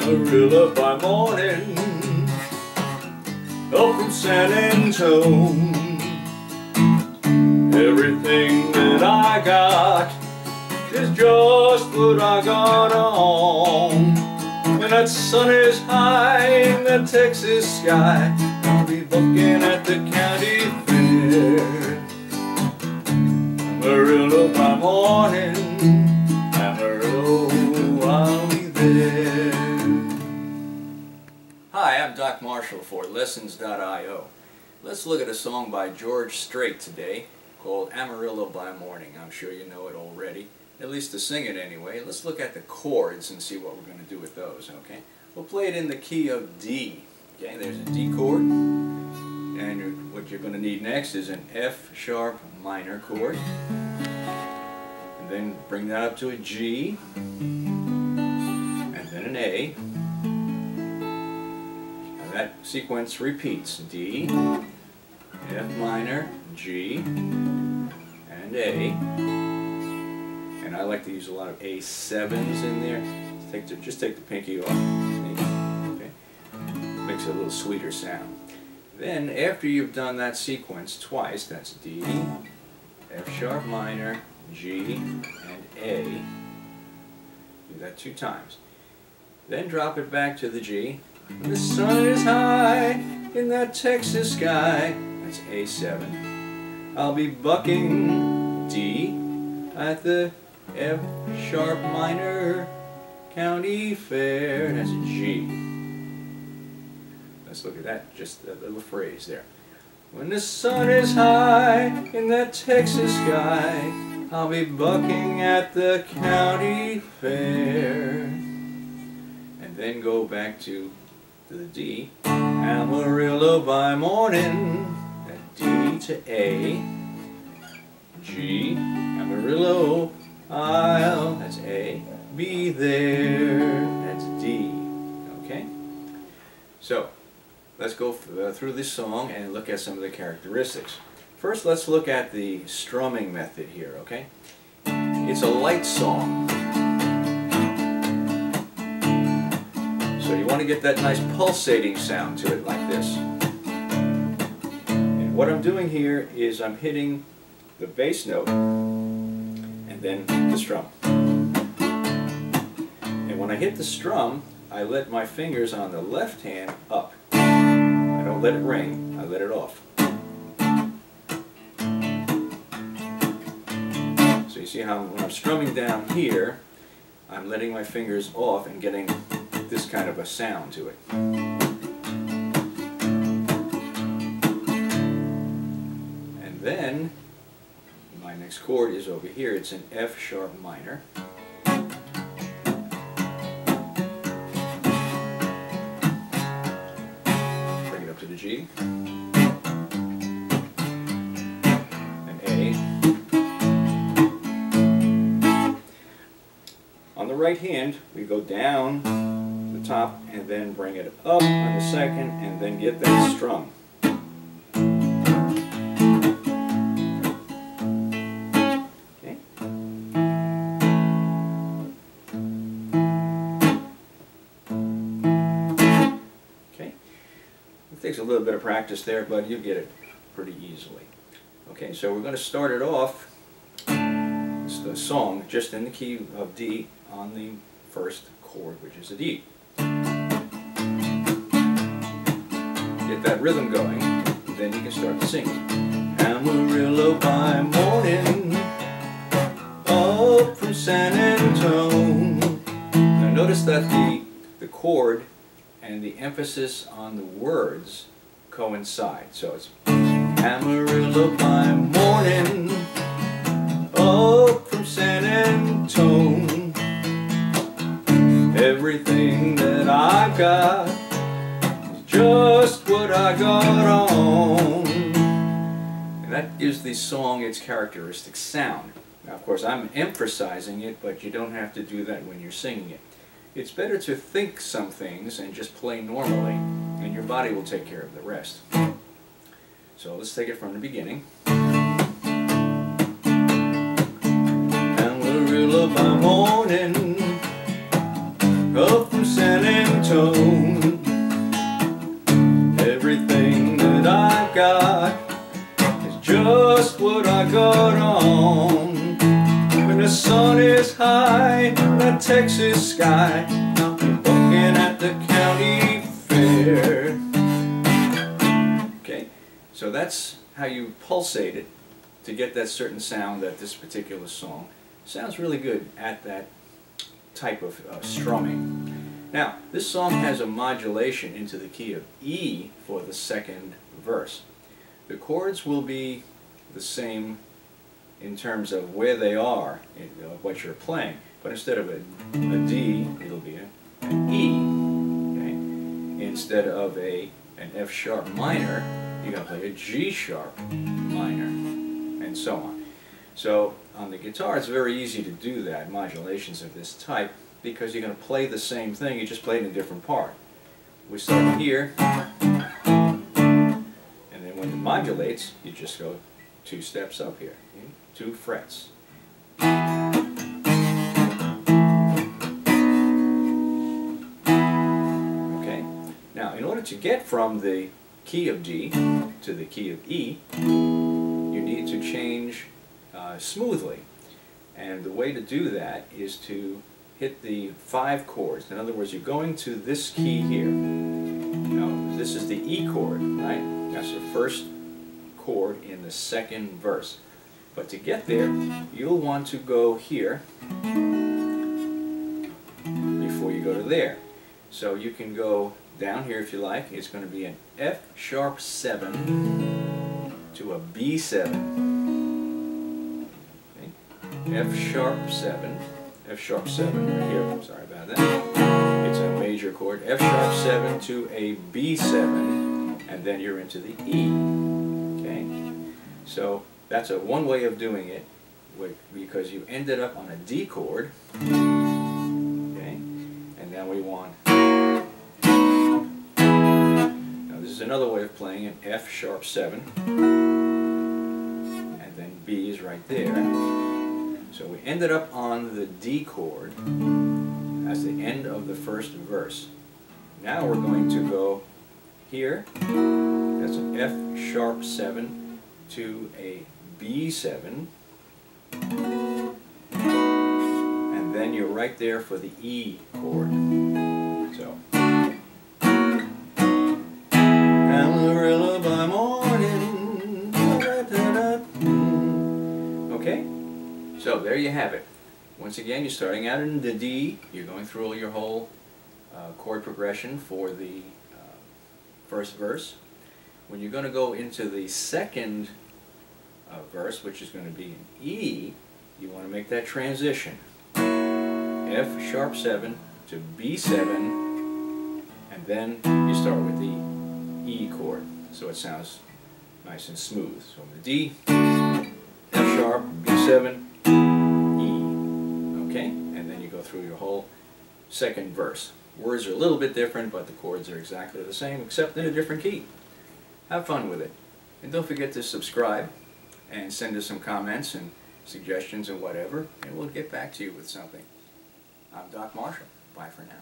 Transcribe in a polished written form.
Amarillo by morning, up from San Antone. Everything that I got is just what I got on. When that sun is high in the Texas sky, I'll be looking at the county fair. Amarillo by morning, Amarillo, I'll be there. Hi, I'm Doc Marshall for Lessons.io. Let's look at a song by George Strait today called Amarillo by Morning. I'm sure you know it already, at least to sing it anyway. Let's look at the chords and see what we're going to do with those, okay? We'll play it in the key of D. Okay, there's a D chord, and what you're going to need next is an F sharp minor chord, and then bring that up to a G, and then an A. Now that sequence repeats: D, F minor, G, and A. And I like to use a lot of A7s in there. Just take the pinky off. Okay. Makes it a little sweeter sound. Then, after you've done that sequence twice, that's D, F sharp minor, G, and A. Do that 2 times. Then drop it back to the G. When the sun is high in that Texas sky, that's A7. I'll be bucking D at the F sharp minor county fair. That's a G. Let's look at that, just that little phrase there. When the sun is high in that Texas sky, I'll be bucking at the county fair. And then go back to the D. Amarillo by morning. That D to A. G. Amarillo, that's A. Be there. That's D. Okay? So, let's go through this song and look at some of the characteristics. First, let's look at the strumming method here, okay? It's a light song. So you want to get that nice pulsating sound to it like this. And what I'm doing here is I'm hitting the bass note and then the strum. And when I hit the strum, I let my fingers on the left hand up. I don't let it ring, I let it off. So you see how when I'm strumming down here, I'm letting my fingers off and getting this kind of a sound to it. And then my next chord is over here. It's an F sharp minor. Bring it up to the G. And A. On the right hand, we go down the top and then bring it up on the second and then get that strum. Okay. Okay. It takes a little bit of practice there, but you get it pretty easily. Okay, so we're going to start it off, the song, just in the key of D on the first chord, which is a D. Get that rhythm going, then you can start singing. Amarillo by morning, up from San Antone. Now notice that the chord and the emphasis on the words coincide. So it's Amarillo by morning, up from San Antone. Everything that I've got is just what I got on. And that gives the song its characteristic sound. Now, of course, I'm emphasizing it, but you don't have to do that when you're singing it. It's better to think some things and just play normally, and your body will take care of the rest. So let's take it from the beginning. Amarillo by morning, up from San Antone. the sun is high in the Texas sky, looking at the county fair. Okay, so that's how you pulsate it to get that certain sound that this particular song sounds really good at that type of strumming. Now, this song has a modulation into the key of E for the second verse. The chords will be the same in terms of where they are in what you're playing, but instead of a D, it'll be an E. Okay? Instead of an F sharp minor, you're going to play a G sharp minor, and so on. So on the guitar, it's very easy to do that, modulations of this type, because you're going to play the same thing, you just play it in a different part. We start here, and then when it modulates, you just go 2 steps up here, 2 frets. Okay, now in order to get from the key of D to the key of E, you need to change smoothly. And the way to do that is to hit the 5 chords. In other words, you're going to this key here. Now, this is the E chord, right? That's the first chord in the second verse. But to get there, you'll want to go here before you go to there. So you can go down here if you like. It's going to be an F sharp 7 to a B7. F sharp 7 right here, sorry about that. It's a major chord, F sharp 7 to a B7, and then you're into the E. Okay? So that's one way of doing it, because you ended up on a D chord. Okay? And then we want, now this is another way of playing an F sharp 7, and then B is right there. So we ended up on the D chord as the end of the first verse. Now we're going to go here. That's an F sharp 7 to a B7. And then you're right there for the E chord. So, Amarillo by morning. Okay? So there you have it. Once again, you're starting out in the D. You're going through your whole chord progression for the first verse. When you're going to go into the second verse, which is going to be in E, you want to make that transition. F sharp 7 to B7, and then you start with the E chord. So it sounds nice and smooth. So the D, F sharp, B7, okay, and then you go through your whole second verse. Words are a little bit different, but the chords are exactly the same, except in a different key. Have fun with it. And don't forget to subscribe and send us some comments and suggestions and whatever, and we'll get back to you with something. I'm Doc Marshall. Bye for now.